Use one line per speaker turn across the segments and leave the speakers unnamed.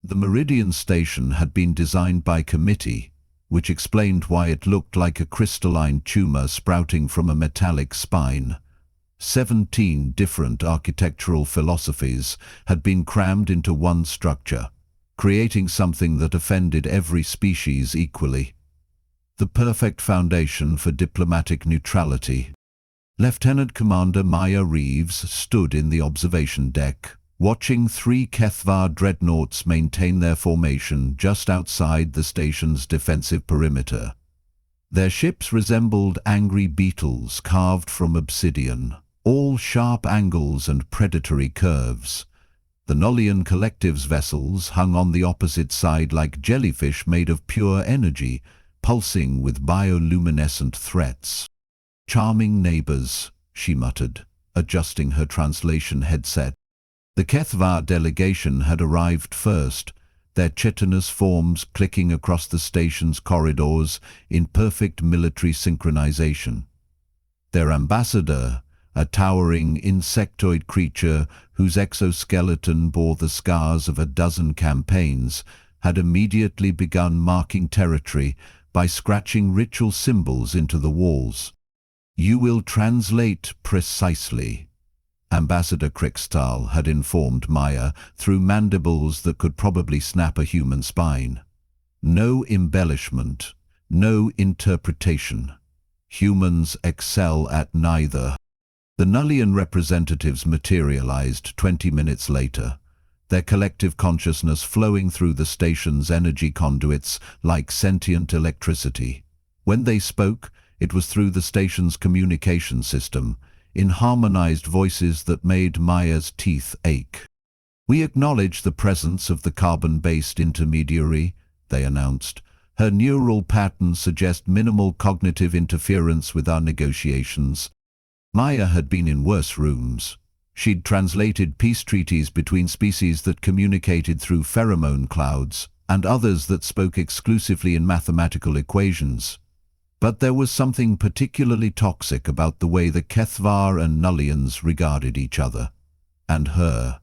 The Meridian station had been designed by committee, which explained why it looked like a crystalline tumor sprouting from a metallic spine. 17 different architectural philosophies had been crammed into one structure, creating something that offended every species equally. The perfect foundation for diplomatic neutrality. Lieutenant Commander Maya Reeves stood in the observation deck, watching 3 Kethvar dreadnoughts maintain their formation just outside the station's defensive perimeter. Their ships resembled angry beetles carved from obsidian, all sharp angles and predatory curves. The Nullian Collective's vessels hung on the opposite side like jellyfish made of pure energy, pulsing with bioluminescent threats. "Charming neighbors," she muttered, adjusting her translation headset. The Kethvar delegation had arrived first, their chitinous forms clicking across the station's corridors in perfect military synchronization. Their ambassador, a towering insectoid creature whose exoskeleton bore the scars of a dozen campaigns, had immediately begun marking territory by scratching ritual symbols into the walls. "You will translate precisely," Ambassador Krikstal had informed Maya through mandibles that could probably snap a human spine. "No embellishment, no interpretation. Humans excel at neither." The Nullian representatives materialized 20 minutes later, their collective consciousness flowing through the station's energy conduits like sentient electricity. When they spoke, it was through the station's communication system, in harmonized voices that made Maya's teeth ache. "We acknowledge the presence of the carbon-based intermediary," they announced. "Her neural patterns suggest minimal cognitive interference with our negotiations." Maya had been in worse rooms. She'd translated peace treaties between species that communicated through pheromone clouds, and others that spoke exclusively in mathematical equations. But there was something particularly toxic about the way the Kethvar and Nullians regarded each other, and her.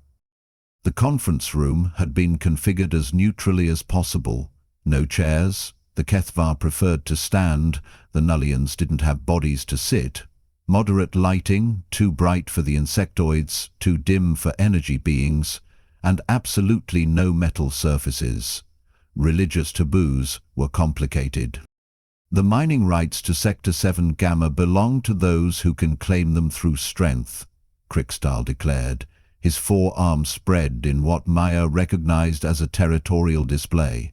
The conference room had been configured as neutrally as possible. No chairs, the Kethvar preferred to stand, the Nullians didn't have bodies to sit. Moderate lighting, too bright for the insectoids, too dim for energy beings, and absolutely no metal surfaces. Religious taboos were complicated. "The mining rights to Sector 7 Gamma belong to those who can claim them through strength," Krikstal declared, his forearms spread in what Maya recognized as a territorial display.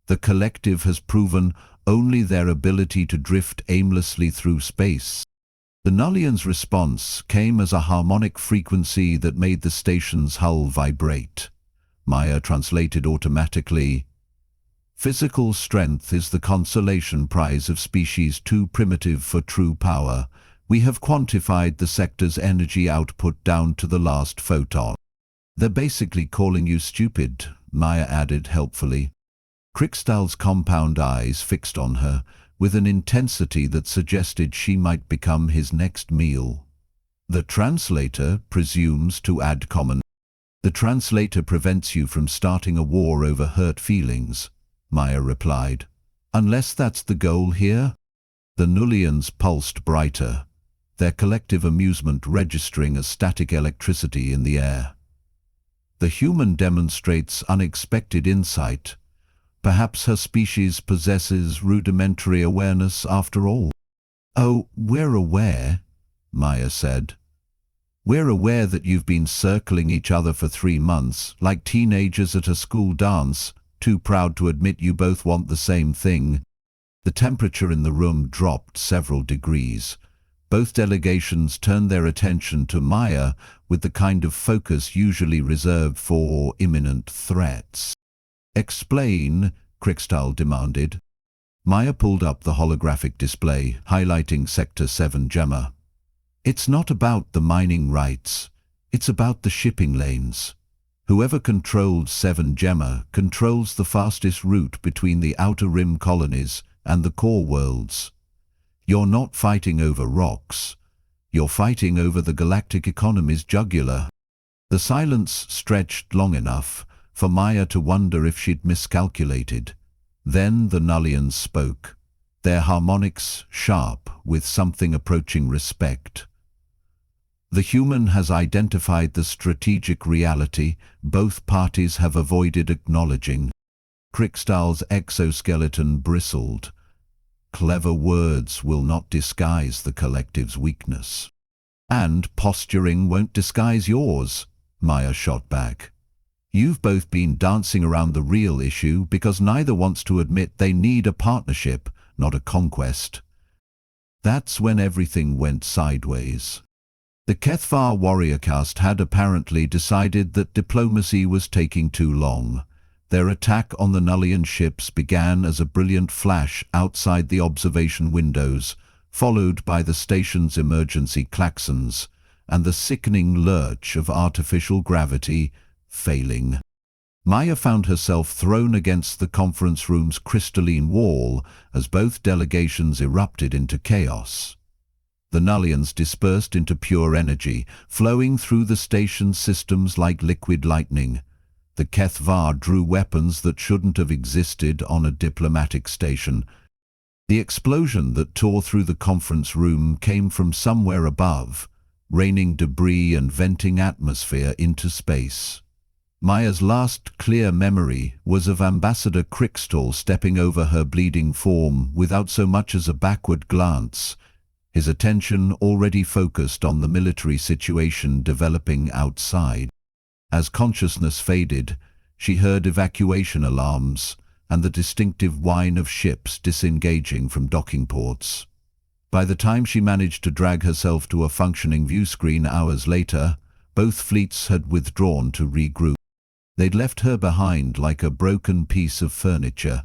"The collective has proven only their ability to drift aimlessly through space." The Nullian's response came as a harmonic frequency that made the station's hull vibrate. Maya translated automatically, "Physical strength is the consolation prize of species too primitive for true power. We have quantified the sector's energy output down to the last photon." "They're basically calling you stupid," Maya added helpfully. Krikstal's compound eyes fixed on her, with an intensity that suggested she might become his next meal. "The translator presumes to add common." "The translator prevents you from starting a war over hurt feelings," Maya replied. "Unless that's the goal here?" The Nullians pulsed brighter, their collective amusement registering as static electricity in the air. "The human demonstrates unexpected insight. Perhaps her species possesses rudimentary awareness after all." "Oh, we're aware," Maya said. "We're aware that you've been circling each other for 3 months, like teenagers at a school dance, too proud to admit you both want the same thing." The temperature in the room dropped several degrees. Both delegations turned their attention to Maya with the kind of focus usually reserved for imminent threats. "Explain," Krikstal demanded. Maya pulled up the holographic display, highlighting Sector 7 Gemma. "It's not about the mining rights. It's about the shipping lanes. Whoever controls 7 Gemma controls the fastest route between the Outer Rim colonies and the core worlds. You're not fighting over rocks. You're fighting over the galactic economy's jugular." The silence stretched long enough for Maya to wonder if she'd miscalculated. Then the Nullians spoke, their harmonics sharp with something approaching respect. The human has identified the strategic reality both parties have avoided acknowledging. Krikstal's exoskeleton bristled. Clever words will not disguise the collective's weakness. And posturing won't disguise yours, Maya shot back. You've both been dancing around the real issue because neither wants to admit they need a partnership, not a conquest. That's when everything went sideways. The Kethvar warrior caste had apparently decided that diplomacy was taking too long. Their attack on the Nullian ships began as a brilliant flash outside the observation windows, followed by the station's emergency klaxons, and the sickening lurch of artificial gravity failing. Maya found herself thrown against the conference room's crystalline wall as both delegations erupted into chaos. The Nullians dispersed into pure energy, flowing through the station's systems like liquid lightning. The Kethvar drew weapons that shouldn't have existed on a diplomatic station. The explosion that tore through the conference room came from somewhere above, raining debris and venting atmosphere into space. Maya's last clear memory was of Ambassador Krikstal stepping over her bleeding form without so much as a backward glance, his attention already focused on the military situation developing outside. As consciousness faded, she heard evacuation alarms and the distinctive whine of ships disengaging from docking ports. By the time she managed to drag herself to a functioning view screen hours later, both fleets had withdrawn to regroup. They'd left her behind like a broken piece of furniture.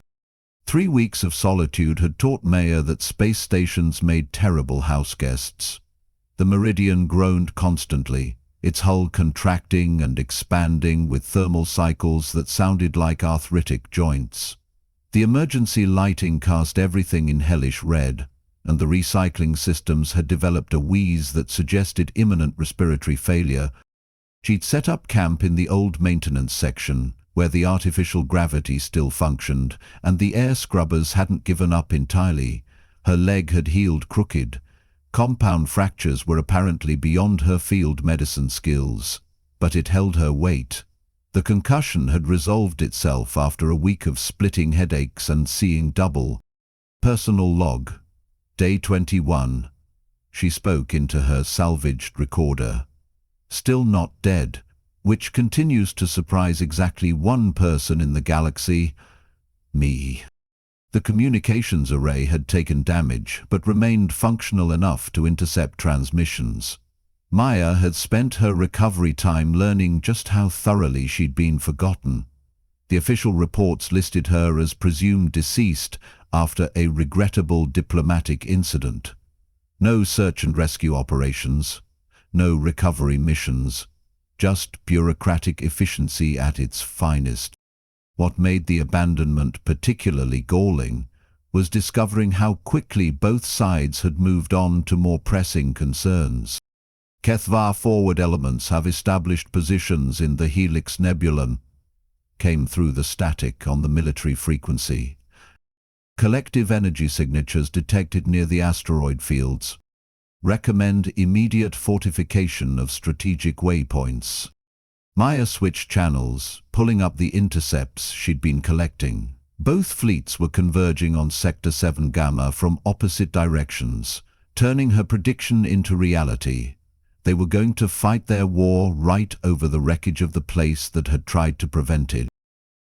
3 weeks of solitude had taught Maya that space stations made terrible houseguests. The Meridian groaned constantly, its hull contracting and expanding with thermal cycles that sounded like arthritic joints. The emergency lighting cast everything in hellish red, and the recycling systems had developed a wheeze that suggested imminent respiratory failure. She'd set up camp in the old maintenance section, where the artificial gravity still functioned, and the air scrubbers hadn't given up entirely. Her leg had healed crooked. Compound fractures were apparently beyond her field medicine skills, but it held her weight. The concussion had resolved itself after a week of splitting headaches and seeing double. Personal log. Day 21. She spoke into her salvaged recorder. Still not dead, which continues to surprise exactly one person in the galaxy, me. The communications array had taken damage, but remained functional enough to intercept transmissions. Maya had spent her recovery time learning just how thoroughly she'd been forgotten. The official reports listed her as presumed deceased after a regrettable diplomatic incident. No search and rescue operations, no recovery missions, just bureaucratic efficiency at its finest. What made the abandonment particularly galling was discovering how quickly both sides had moved on to more pressing concerns. Kethvar forward elements have established positions in the Helix Nebula, came through the static on the military frequency. Collective energy signatures detected near the asteroid fields. Recommend immediate fortification of strategic waypoints. Maya switched channels, pulling up the intercepts she'd been collecting. Both fleets were converging on Sector 7 Gamma from opposite directions, turning her prediction into reality. They were going to fight their war right over the wreckage of the place that had tried to prevent it.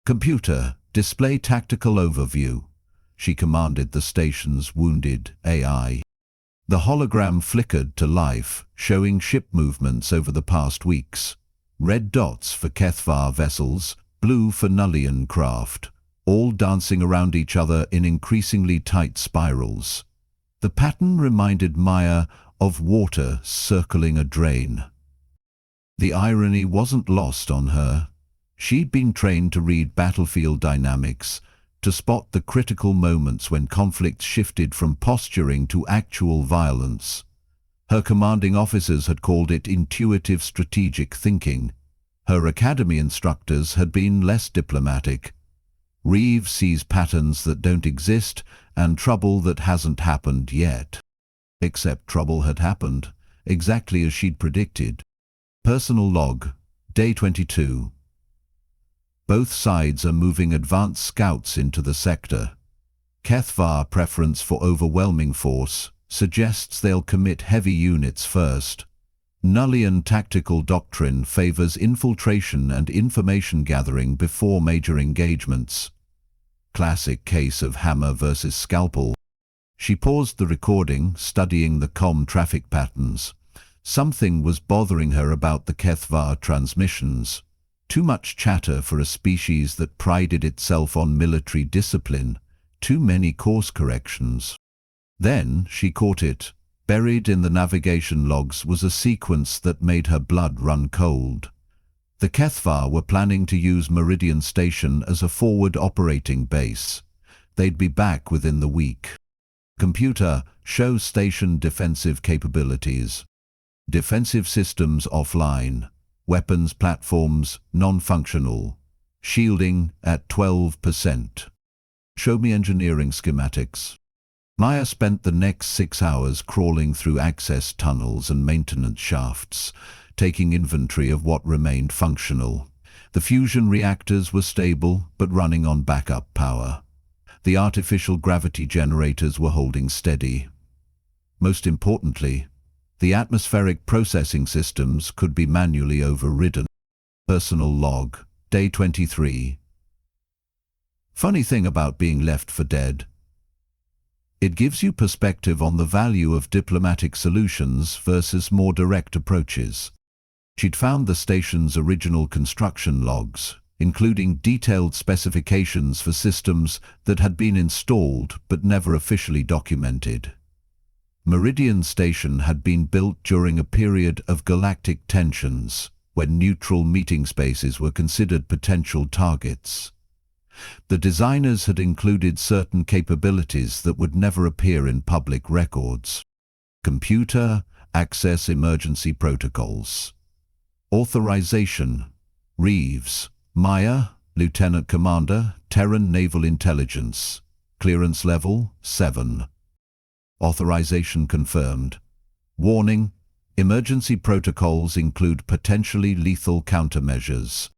Computer, display tactical overview, she commanded the station's wounded AI. The hologram flickered to life, showing ship movements over the past weeks. Red dots for Kethvar vessels, blue for Nullian craft, all dancing around each other in increasingly tight spirals. The pattern reminded Maya of water circling a drain. The irony wasn't lost on her. She'd been trained to read battlefield dynamics, to spot the critical moments when conflicts shifted from posturing to actual violence. Her commanding officers had called it intuitive strategic thinking. Her academy instructors had been less diplomatic. Reeves sees patterns that don't exist and trouble that hasn't happened yet. Except trouble had happened, exactly as she'd predicted. Personal log, day 22. Both sides are moving advanced scouts into the sector. Kethvar preference for overwhelming force suggests they'll commit heavy units first. Nullian tactical doctrine favors infiltration and information gathering before major engagements. Classic case of hammer versus scalpel. She paused the recording, studying the comm traffic patterns. Something was bothering her about the Kethvar transmissions. Too much chatter for a species that prided itself on military discipline. Too many course corrections. Then she caught it. Buried in the navigation logs was a sequence that made her blood run cold. The Kethvar were planning to use Meridian Station as a forward operating base. They'd be back within the week. Computer, show station defensive capabilities. Defensive systems offline. Weapons platforms non-functional. Shielding at 12%. Show me engineering schematics. Maya spent the next 6 hours crawling through access tunnels and maintenance shafts, taking inventory of what remained functional. The fusion reactors were stable, but running on backup power. The artificial gravity generators were holding steady. Most importantly, the atmospheric processing systems could be manually overridden. Personal log, day 23. Funny thing about being left for dead. It gives you perspective on the value of diplomatic solutions versus more direct approaches. She'd found the station's original construction logs, including detailed specifications for systems that had been installed but never officially documented. Meridian Station had been built during a period of galactic tensions, when neutral meeting spaces were considered potential targets. The designers had included certain capabilities that would never appear in public records. Computer access emergency protocols. Authorization. Reeves, Maya, Lieutenant Commander, Terran Naval Intelligence. Clearance level 7. Authorization confirmed. Warning: emergency protocols include potentially lethal countermeasures.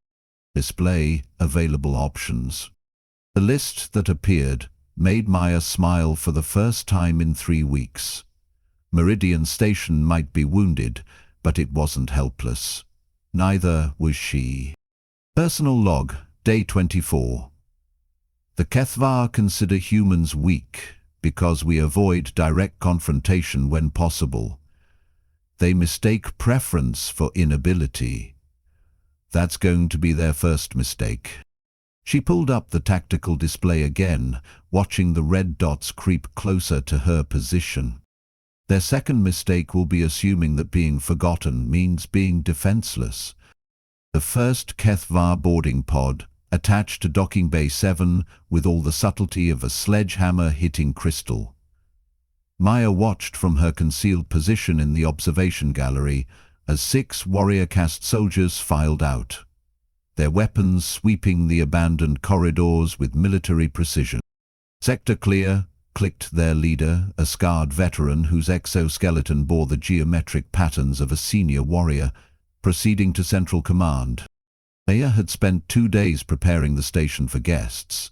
Display available options. The list that appeared made Maya smile for the first time in 3 weeks. Meridian Station might be wounded, but it wasn't helpless. Neither was she. Personal log, day 24. The Kethvar consider humans weak because we avoid direct confrontation when possible. They mistake preference for inability. That's going to be their first mistake. She pulled up the tactical display again, watching the red dots creep closer to her position. Their second mistake will be assuming that being forgotten means being defenseless. The first Kethvar boarding pod, attached to Docking Bay 7 with all the subtlety of a sledgehammer hitting crystal. Maya watched from her concealed position in the observation gallery as 6 warrior caste soldiers filed out, their weapons sweeping the abandoned corridors with military precision. Sector clear, clicked their leader, a scarred veteran whose exoskeleton bore the geometric patterns of a senior warrior, proceeding to Central Command. Maya had spent 2 days preparing the station for guests.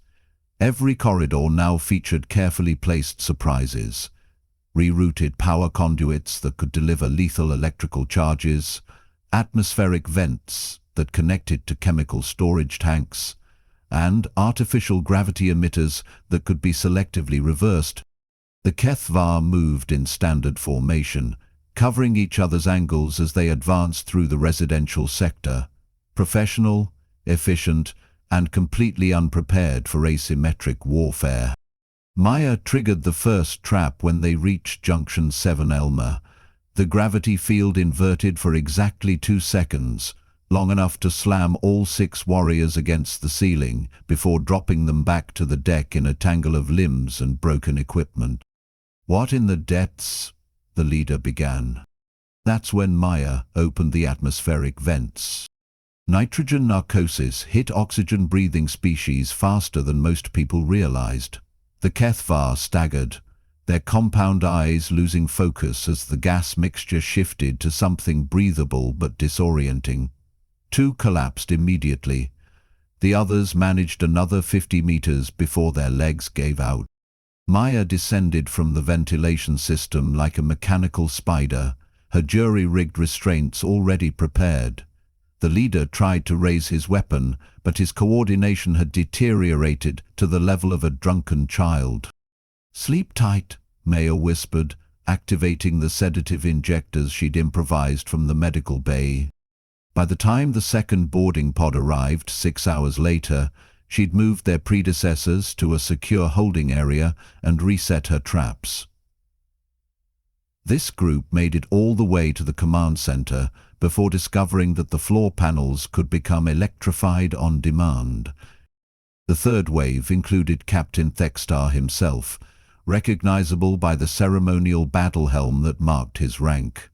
Every corridor now featured carefully placed surprises. Rerouted power conduits that could deliver lethal electrical charges, atmospheric vents that connected to chemical storage tanks, and artificial gravity emitters that could be selectively reversed. The Kethvar moved in standard formation, covering each other's angles as they advanced through the residential sector. Professional, efficient, and completely unprepared for asymmetric warfare. Maya triggered the first trap when they reached Junction 7 Elma. The gravity field inverted for exactly 2 seconds, long enough to slam all 6 warriors against the ceiling before dropping them back to the deck in a tangle of limbs and broken equipment. "What in the depths?" the leader began. That's when Maya opened the atmospheric vents. Nitrogen narcosis hit oxygen-breathing species faster than most people realized. The HFY staggered, their compound eyes losing focus as the gas mixture shifted to something breathable but disorienting. Two collapsed immediately. The others managed another 50 meters before their legs gave out. Maya descended from the ventilation system like a mechanical spider, her jury-rigged restraints already prepared. The leader tried to raise his weapon, but his coordination had deteriorated to the level of a drunken child. "Sleep tight," Maya whispered, activating the sedative injectors she'd improvised from the medical bay. By the time the second boarding pod arrived 6 hours later, she'd moved their predecessors to a secure holding area and reset her traps. This group made it all the way to the command center before discovering that the floor panels could become electrified on demand. The third wave included Captain Thextar himself, recognizable by the ceremonial battle helm that marked his rank.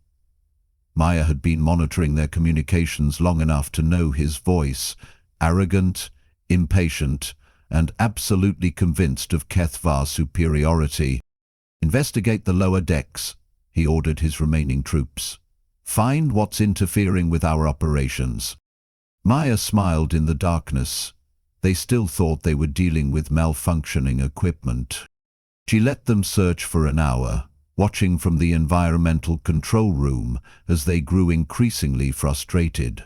Maya had been monitoring their communications long enough to know his voice, arrogant, impatient, and absolutely convinced of HFY's superiority. "Investigate the lower decks," he ordered his remaining troops. "Find what's interfering with our operations." Maya smiled in the darkness. They still thought they were dealing with malfunctioning equipment. She let them search for an hour, watching from the environmental control room as they grew increasingly frustrated.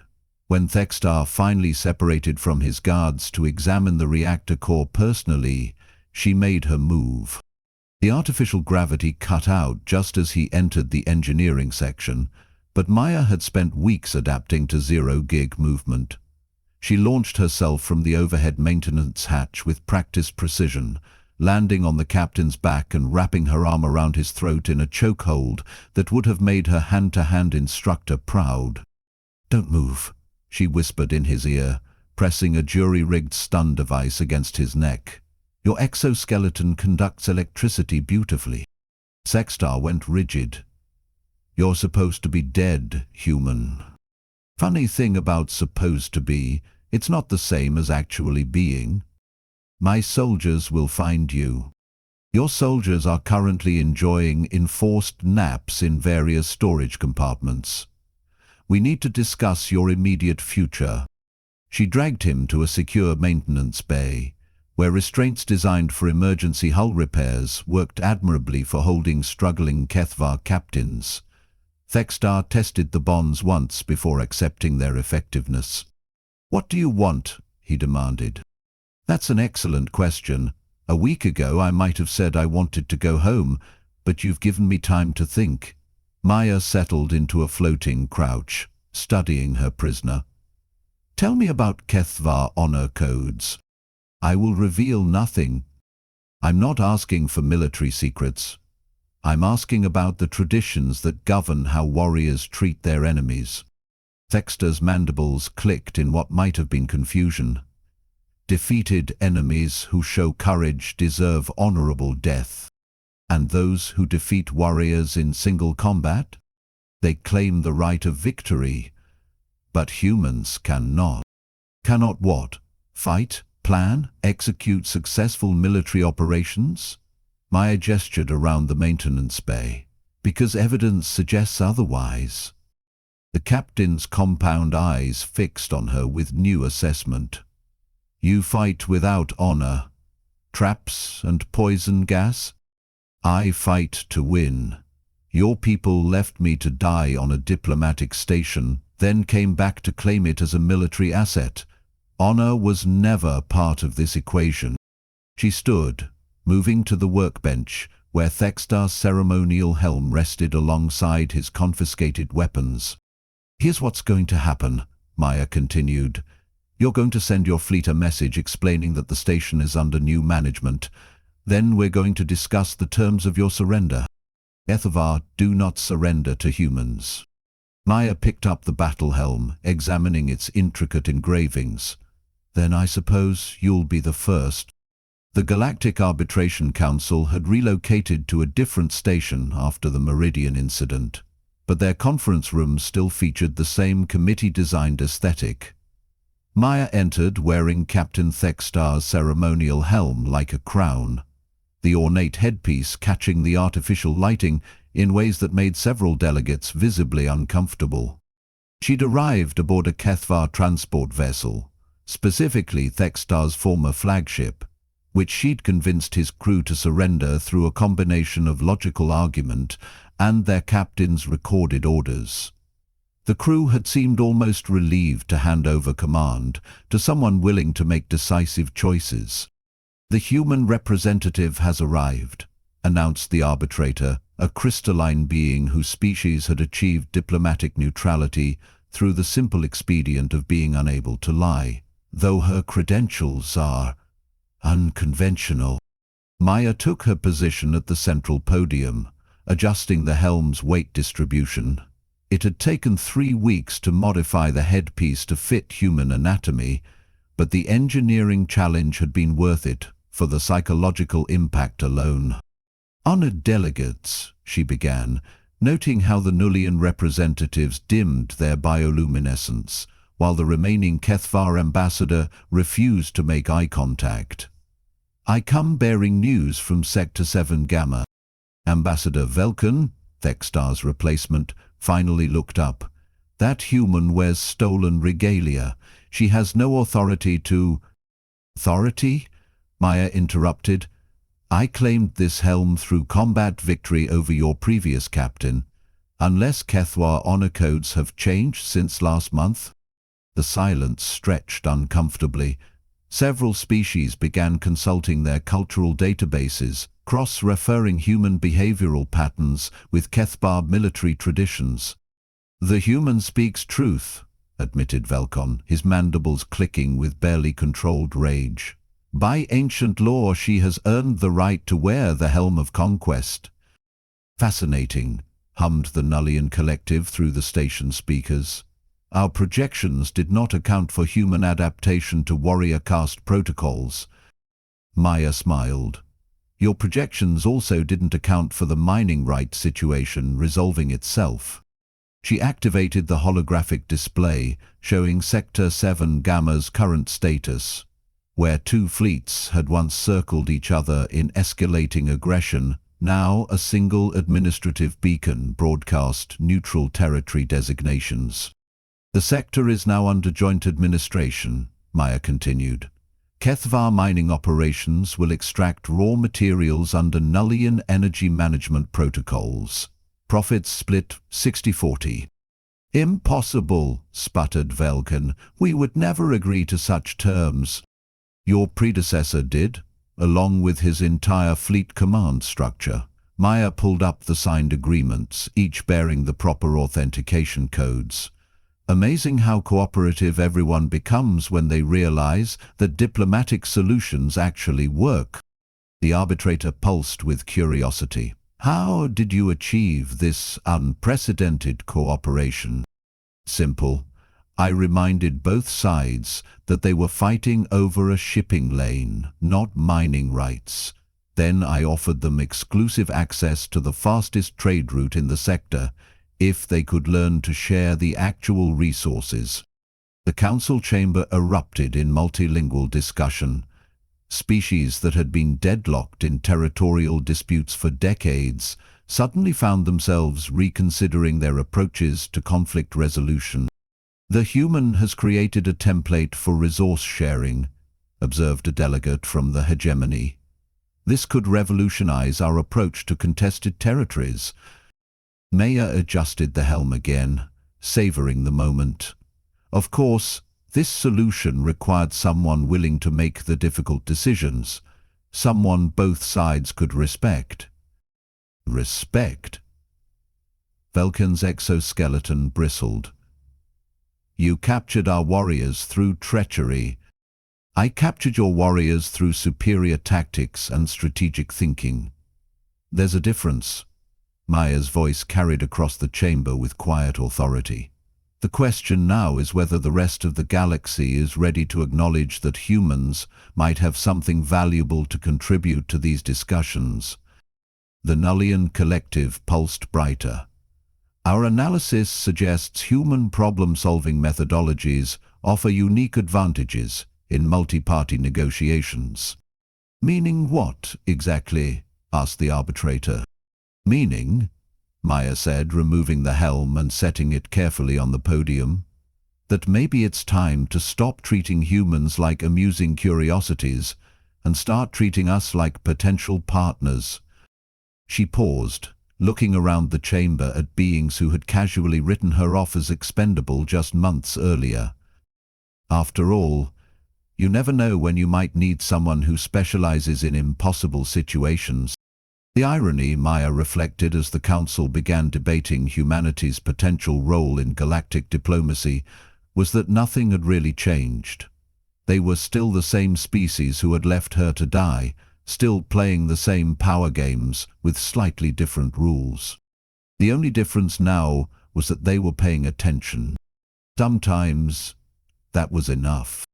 When Thextar finally separated from his guards to examine the reactor core personally, she made her move. The artificial gravity cut out just as he entered the engineering section, but Maya had spent weeks adapting to zero-gig movement. She launched herself from the overhead maintenance hatch with practiced precision, landing on the captain's back and wrapping her arm around his throat in a chokehold that would have made her hand-to-hand instructor proud. "Don't move," she whispered in his ear, pressing a jury-rigged stun device against his neck. "Your exoskeleton conducts electricity beautifully." Thextar went rigid. "You're supposed to be dead, human." Funny thing about supposed to be, it's not the same as actually being. "My soldiers will find you. Your soldiers are currently enjoying enforced naps in various storage compartments. We need to discuss your immediate future." She dragged him to a secure maintenance bay, where restraints designed for emergency hull repairs worked admirably for holding struggling HFY captains. Thextar tested the bonds once before accepting their effectiveness. "What do you want?" he demanded. "That's an excellent question. A week ago I might have said I wanted to go home, but you've given me time to think." Maya settled into a floating crouch, studying her prisoner. "Tell me about HFY honor codes." "I will reveal nothing. I'm not asking for military secrets. I'm asking about the traditions that govern how warriors treat their enemies." Thextar's mandibles clicked in what might have been confusion. "Defeated enemies who show courage deserve honorable death. And those who defeat warriors in single combat? They claim the right of victory. But humans cannot." "Cannot what? Fight, plan, execute successful military operations?" Maya gestured around the maintenance bay. "Because evidence suggests otherwise." The captain's compound eyes fixed on her with new assessment. "You fight without honor. Traps and poison gas? I fight to win. Your people left me to die on a diplomatic station, then came back to claim it as a military asset. Honor was never part of this equation." She stood, moving to the workbench, where Thextar's ceremonial helm rested alongside his confiscated weapons. "Here's what's going to happen," Maya continued. "You're going to send your fleet a message explaining that the station is under new management. Then we're going to discuss the terms of your surrender. HFY do not surrender to humans." Maya picked up the battle helm, examining its intricate engravings. "Then I suppose you'll be the first." The Galactic Arbitration Council had relocated to a different station after the Meridian incident, but their conference rooms still featured the same committee-designed aesthetic. Maya entered wearing Captain Thextar's ceremonial helm like a crown, the ornate headpiece catching the artificial lighting in ways that made several delegates visibly uncomfortable. She'd arrived aboard a HFY transport vessel, specifically Thextar's former flagship, which she'd convinced his crew to surrender through a combination of logical argument and their captain's recorded orders. The crew had seemed almost relieved to hand over command to someone willing to make decisive choices. "The human representative has arrived," announced the arbitrator, a crystalline being whose species had achieved diplomatic neutrality through the simple expedient of being unable to lie, though her credentials are unconventional. Maya took her position at the central podium, adjusting the helm's weight distribution. It had taken 3 weeks to modify the headpiece to fit human anatomy, but the engineering challenge had been worth it for the psychological impact alone. "Honored delegates," she began, noting how the Nullian representatives dimmed their bioluminescence, while the remaining HFY ambassador refused to make eye contact. "I come bearing news from Sector 7 Gamma." Ambassador Velkan, Thextar's replacement, finally looked up. "That human wears stolen regalia. She has no authority to—" "Authority?" Maya interrupted. "I claimed this helm through combat victory over your previous captain. Unless HFY honor codes have changed since last month?" The silence stretched uncomfortably. Several species began consulting their cultural databases, cross-referring human behavioral patterns with HFY military traditions. "The human speaks truth," admitted Velkan, his mandibles clicking with barely controlled rage. "By ancient law, she has earned the right to wear the helm of conquest." "Fascinating," hummed the Nullian collective through the station speakers. "Our projections did not account for human adaptation to warrior caste protocols." Maya smiled. "Your projections also didn't account for the mining rights situation resolving itself." She activated the holographic display, showing Sector 7 Gamma's current status. Where 2 fleets had once circled each other in escalating aggression, now a single administrative beacon broadcast neutral territory designations. "The sector is now under joint administration," Maya continued. HFY mining operations will extract raw materials under Nullian energy management protocols. Profits split 60-40. "Impossible," sputtered Velkan. "We would never agree to such terms." "Your predecessor did, along with his entire fleet command structure." Maya pulled up the signed agreements, each bearing the proper authentication codes. "Amazing how cooperative everyone becomes when they realize that diplomatic solutions actually work." The arbitrator pulsed with curiosity. "How did you achieve this unprecedented cooperation?" "Simple. I reminded both sides that they were fighting over a shipping lane, not mining rights. Then I offered them exclusive access to the fastest trade route in the sector, if they could learn to share the actual resources." The council chamber erupted in multilingual discussion. Species that had been deadlocked in territorial disputes for decades suddenly found themselves reconsidering their approaches to conflict resolution. "The human has created a template for resource sharing," observed a delegate from the hegemony. "This could revolutionize our approach to contested territories." Maya adjusted the helm again, savoring the moment. Of course, this solution required someone willing to make the difficult decisions, someone both sides could respect. Respect? Velkan's exoskeleton bristled. "You captured our warriors through treachery. I captured your warriors through superior tactics and strategic thinking. There's a difference." Maya's voice carried across the chamber with quiet authority. "The question now is whether the rest of the galaxy is ready to acknowledge that humans might have something valuable to contribute to these discussions." The Nullian collective pulsed brighter. Our analysis suggests human problem-solving methodologies offer unique advantages in multi-party negotiations. Meaning what, exactly? Asked the arbitrator. Meaning, Maya said, removing the helm and setting it carefully on the podium, that maybe it's time to stop treating humans like amusing curiosities and start treating us like potential partners. She paused, looking around the chamber at beings who had casually written her off as expendable just months earlier. After all, you never know when you might need someone who specializes in impossible situations. The irony, Maya reflected as the council began debating humanity's potential role in galactic diplomacy, was that nothing had really changed. They were still the same species who had left her to die, still playing the same power games with slightly different rules. The only difference now was that they were paying attention. Sometimes that was enough.